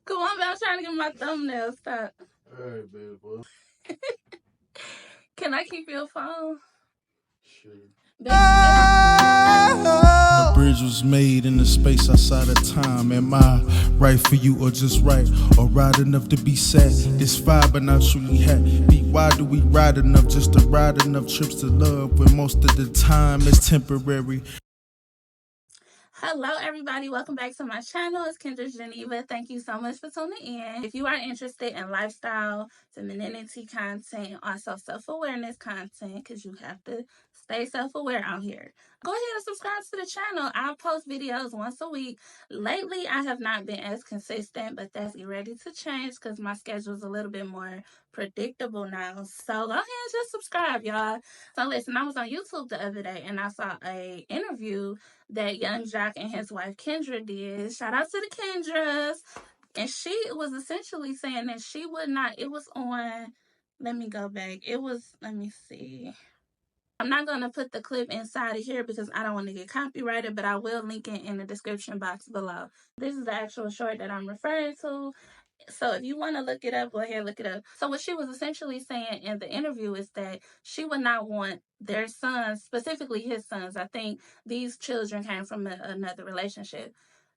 Come on, man. I'm trying to get my thumbnail. Stop. Alright, baby boy. Can I keep your phone? Sure. A bridge was made in the space outside of time. Am I right for you or just right? Or right enough to be sad? This vibe but not truly happy. Why do we ride enough just to ride enough trips to love when most of the time it's temporary? Hello, everybody. Welcome back to my channel. It's KendraGeneva. Thank you so much for tuning in. If you are interested in lifestyle, femininity content, also self-awareness content, because you have to stay self-aware out here, go ahead and subscribe to the channel. I post videos once a week. Lately, I have not been as consistent, but that's ready to change because my schedule is a little bit more predictable now. So go ahead and just subscribe, y'all. So listen, I was on YouTube the other day and I saw a interview that 𝘄𝘄𝘄 and his wife Kendra did. Shout out to the Kendras. And she was essentially saying that she would not, it was on, let me go back. It was, let me see. I'm not going to put the clip inside of here because I don't want to get copyrighted, but I will link it in the description box below. This is the actual short that I'm referring to. So if you want to look it up, go ahead, look it up. So what she was essentially saying in the interview is that she would not want their sons, specifically his sons. I think these children came from another relationship.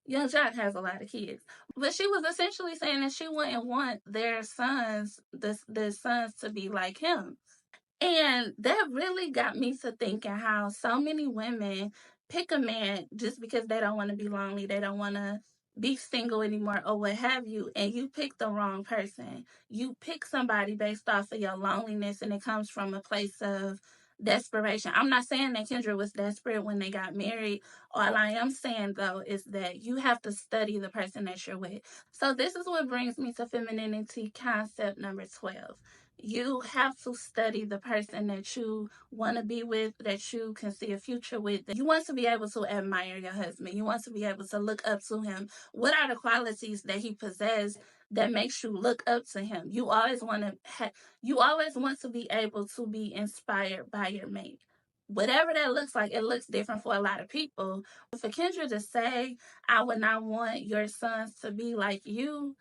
𝘄𝘄𝘄 has a lot of kids. But she was essentially saying that she wouldn't want their sons, the sons to be like him. And that really got me to thinking how so many women pick a man just because they don't want to be lonely, they don't want to be single anymore or what have you, and you pick the wrong person. You pick somebody based off of your loneliness, and it comes from a place of desperation. I'm not saying that Kendra was desperate when they got married. All I am saying, though, is that you have to study the person that you're with. So this is what brings me to femininity concept number 12. You have to study the person that you want to be with, that you can see a future with. You want to be able to admire your husband. You want to be able to look up to him. What are the qualities that he possesses that makes you look up to him? You always want to be able to be inspired by your mate. Whatever that looks like, it looks different for a lot of people. For Kendra to say, I would not want your sons to be like you,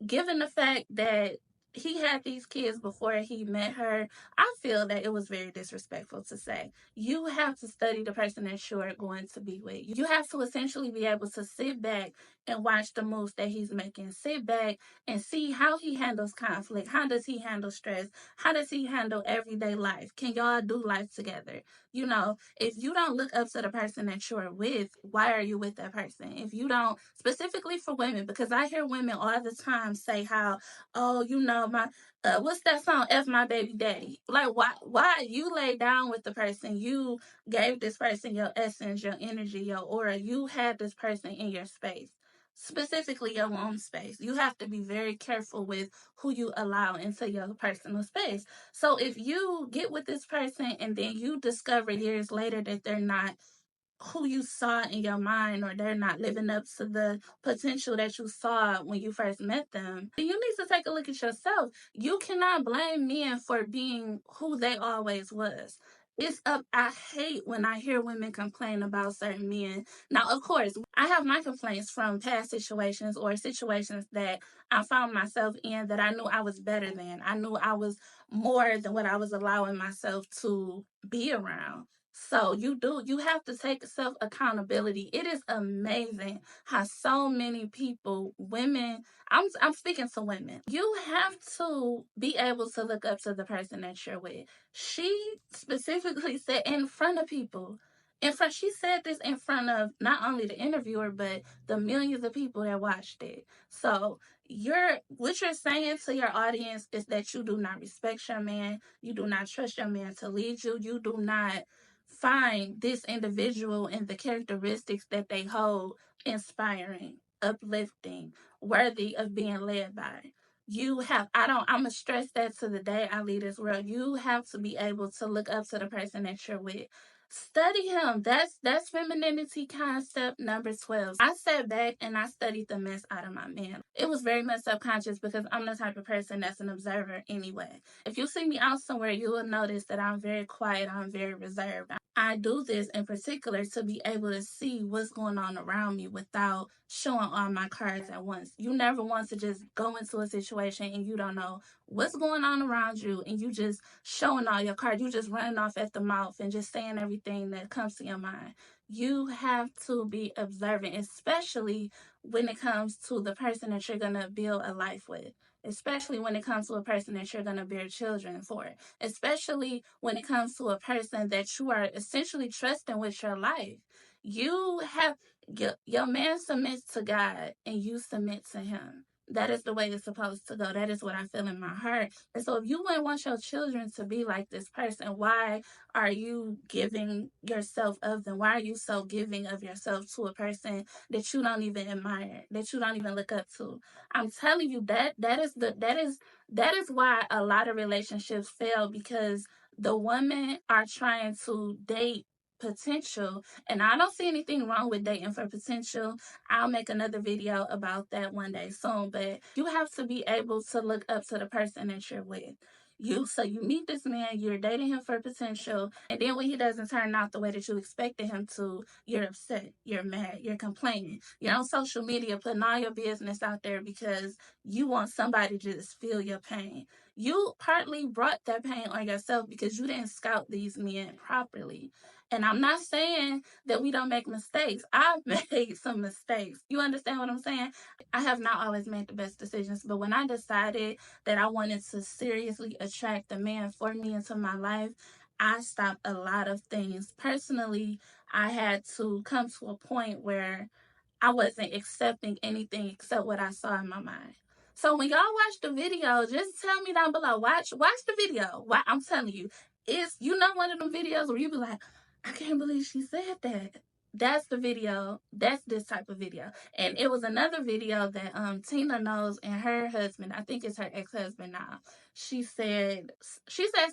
given the fact that he had these kids before he met her, I feel that it was very disrespectful to say. You have to study the person that you're going to be with. You have to essentially be able to sit back and watch the moves that he's making. Sit back and see how he handles conflict. How does he handle stress? How does he handle everyday life? Can y'all do life together? You know, if you don't look up to the person that you're with, why are you with that person? If you don't, specifically for women, because I hear women all the time say how, oh, you know, my what's that song, F my baby daddy? Like, why you lay down with the person, you gave this person your essence, your energy, your aura, you had this person in your space, specifically your own space. You have to be very careful with who you allow into your personal space. So if you get with this person and then you discover years later that they're not who you saw in your mind, or they're not living up to the potential that you saw when you first met them, you need to take a look at yourself. You cannot blame men for being who they always was. It's up. I hate when I hear women complain about certain men. Now, of course, I have my complaints from past situations or situations that I found myself in that I knew I was better than. I knew I was more than what I was allowing myself to be around. So you have to take self accountability. It is amazing how so many people, women, I'm speaking to women. You have to be able to look up to the person that you're with. She specifically said in front of people. She said this in front of not only the interviewer, but the millions of people that watched it. So what you're saying to your audience is that you do not respect your man, you do not trust your man to lead you, you do not find this individual and the characteristics that they hold inspiring, uplifting, worthy of being led by. I'm gonna stress that to the day I leave this world. You have to be able to look up to the person that you're with. Study him. That's femininity concept number 12. I sat back and I studied the mess out of my man. It was very much subconscious because I'm the type of person that's an observer anyway. If you see me out somewhere, you will notice that I'm very quiet, I'm very reserved. I do this in particular to be able to see what's going on around me without showing all my cards at once. You never want to just go into a situation and you don't know what's going on around you and you just showing all your cards. You just running off at the mouth and just saying everything that comes to your mind. You have to be observant, especially when it comes to the person that you're going to build a life with. Especially when it comes to a person that you're going to bear children for, especially when it comes to a person that you are essentially trusting with your life. You have, your man submits to God and you submit to him. That is the way it's supposed to go. That is what I feel in my heart. And so if you wouldn't want your children to be like this person, why are you giving yourself of them? Why are you so giving of yourself to a person that you don't even admire, that you don't even look up to? I'm telling you that is why a lot of relationships fail, because the women are trying to date potential, and I don't see anything wrong with dating for potential. I'll make another video about that one day soon, but you have to be able to look up to the person that you're with. So you meet this man, you're dating him for potential, and then when he doesn't turn out the way that you expected him to, you're upset, you're mad, you're complaining. You're on social media putting all your business out there because you want somebody to just feel your pain. You partly brought that pain on yourself because you didn't scout these men properly. And I'm not saying that we don't make mistakes. I've made some mistakes. You understand what I'm saying? I have not always made the best decisions, but when I decided that I wanted to seriously attract a man for me into my life, I stopped a lot of things. Personally, I had to come to a point where I wasn't accepting anything except what I saw in my mind. So when y'all watch the video, just tell me down below. Watch the video. I'm telling you, it's one of them videos where you be like, I can't believe she said that. That's the video. That's this type of video. And it was another video that Tina knows and her husband, I think it's her ex-husband now. She said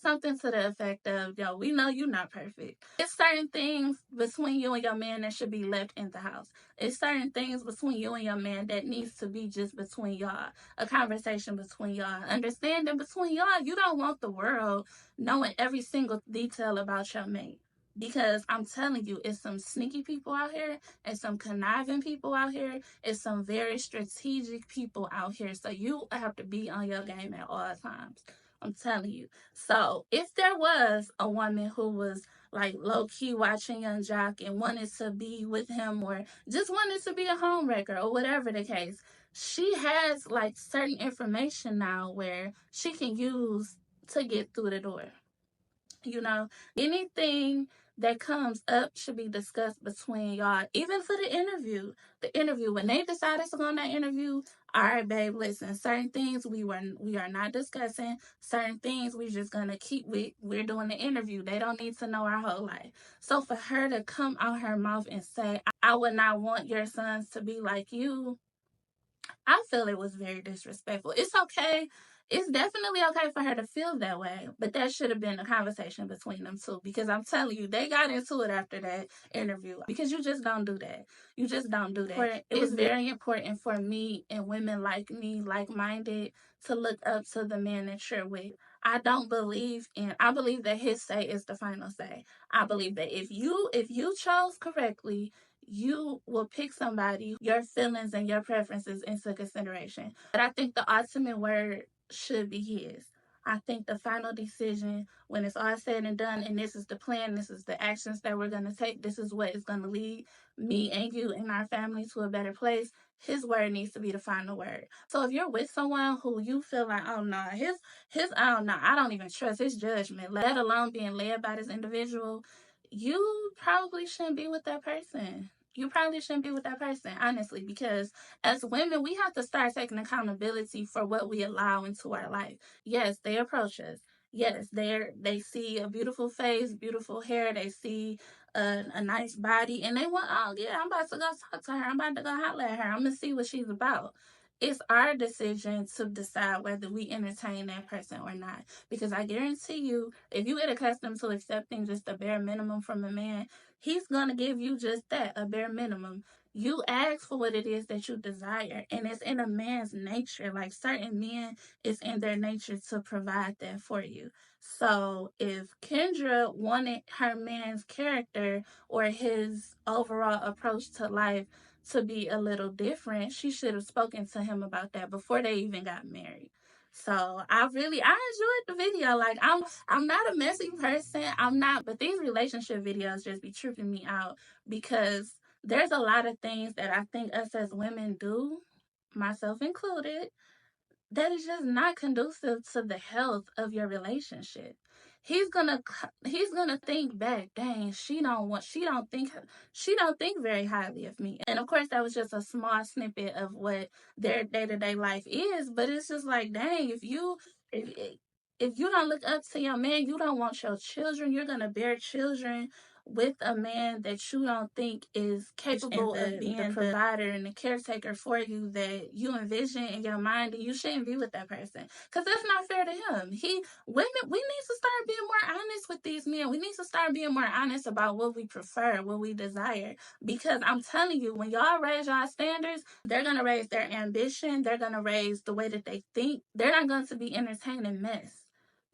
something to the effect of, yo, we know you're not perfect. It's certain things between you and your man that should be left in the house. It's certain things between you and your man that needs to be just between y'all. A conversation between y'all. Understanding between y'all. You don't want the world knowing every single detail about your mate. Because I'm telling you, it's some sneaky people out here, and some conniving people out here, and some very strategic people out here. So you have to be on your game at all times. I'm telling you. So if there was a woman who was like low-key watching Young Jock and wanted to be with him, or just wanted to be a homewrecker, or whatever the case, she has like certain information now where she can use to get through the door. Anything that comes up should be discussed between y'all. Even for the interview, when they decided to go on that interview, all right, babe, listen, certain things we are not discussing. Certain things we're just gonna keep with. We're doing the interview. They don't need to know our whole life. So for her to come out her mouth and say, I would not want your sons to be like you, I feel it was very disrespectful. It's okay. It's definitely okay for her to feel that way, but that should have been a conversation between them two, because I'm telling you, they got into it after that interview, because you just don't do that. You just don't do that. It was very important for me and women like me, like-minded, to look up to the man that you're with. I believe that his say is the final say. I believe that if you chose correctly, you will pick somebody, your feelings and your preferences into consideration. But I think the ultimate word should be his. I think the final decision, when it's all said and done, and this is the plan, this is the actions that we're going to take, this is what is going to lead me and you and our family to a better place, his word needs to be the final word. So if you're with someone who you feel like, oh no, I don't even trust his judgment, let alone being led by this individual, you probably shouldn't be with that person. You probably shouldn't be with that person, honestly, because as women, we have to start taking accountability for what we allow into our life. Yes, they approach us. Yes, they see a beautiful face, beautiful hair. They see a nice body, and they want, oh yeah, I'm about to go talk to her. I'm about to go holler at her. I'm going to see what she's about. It's our decision to decide whether we entertain that person or not. Because I guarantee you, if you get accustomed to accepting just a bare minimum from a man, he's going to give you just that, a bare minimum. You ask for what it is that you desire, and it's in a man's nature. Like certain men, it's in their nature to provide that for you. So if Kendra wanted her man's character or his overall approach to life to be a little different, she should have spoken to him about that before they even got married. So I enjoyed the video. Like I'm not a messy person. I'm not, but these relationship videos just be tripping me out because there's a lot of things that I think us as women do, myself included, that is just not conducive to the health of your relationship. He's gonna think back, dang, she don't think very highly of me. And of course that was just a small snippet of what their day-to-day life is, but it's just like, dang, if you don't look up to your man, you don't want your children, you're gonna bear children with a man that you don't think is capable of being the provider and the caretaker for you that you envision in your mind, and you shouldn't be with that person because that's not fair to him. We need to start being more honest with these men. We need to start being more honest about what we prefer, what we desire, because I'm telling you, when y'all raise y'all standards, they're going to raise their ambition, they're going to raise the way that they think. They're not going to be entertaining mess.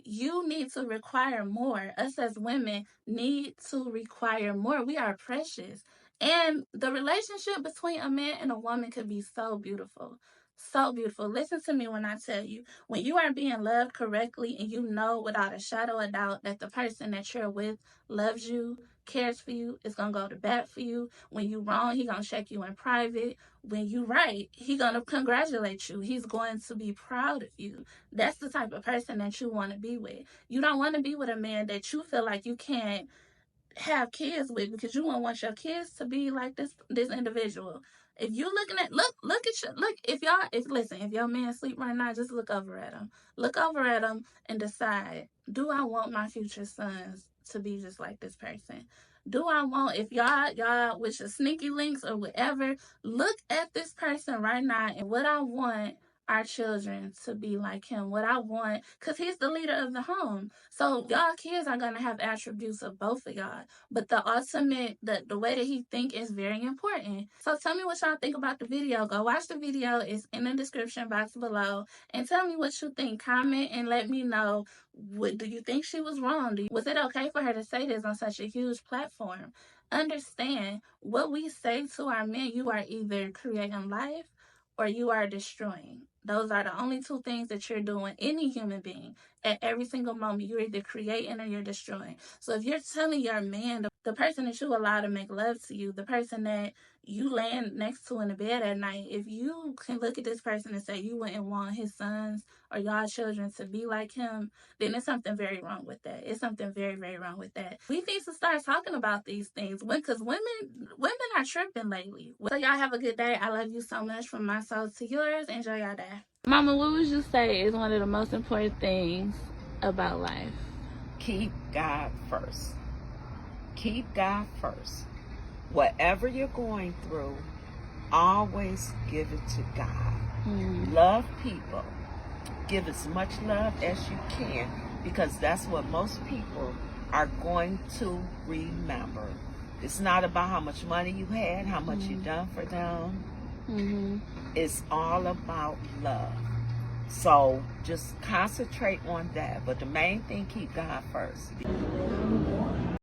You need to require more. Us as women need to require more. We are precious. And the relationship between a man and a woman could be so beautiful. So beautiful. Listen to me when I tell you, when you are being loved correctly and you know without a shadow of doubt that the person that you're with loves you, cares for you, is going to go to bat for you. When you wrong, he going to check you in private. When you right, he going to congratulate you. He's going to be proud of you. That's the type of person that you want to be with. You don't want to be with a man that you feel like you can't have kids with because you won't want your kids to be like this individual. If you looking at if your man sleep right now, just look over at him and decide, do I want my future sons to be just like this person? Do I want, if y'all with your sneaky links or whatever, look at this person right now and what I want our children to be like him, what I want, because he's the leader of the home. So y'all kids are going to have attributes of both of y'all. But the ultimate, the way that he think is very important. So tell me what y'all think about the video. Go watch the video. It's in the description box below. And tell me what you think. Comment and let me know. Do you think she was wrong? Was it okay for her to say this on such a huge platform? Understand, what we say to our men, you are either creating life or you are destroying. Those are the only two things that you're doing, any human being, at every single moment. You're either creating or you're destroying. So if you're telling your man, the person that you allow to make love to you, the person that you laying next to in the bed at night, if you can look at this person and say you wouldn't want his sons or y'all children to be like him, then there's something very wrong with that. It's something very, very wrong with that. We need to start talking about these things because women are tripping lately. So y'all have a good day. I love you so much, from my soul to yours. Enjoy your day. Mama, what would you say is one of the most important things about life? Keep God first. Keep God first. Whatever you're going through, always give it to God. Love people. Give as much love as you can, because that's what most people are going to remember. It's not about how much money you had, how much you done for them. It's all about love. So just concentrate on that. But the main thing, keep God first.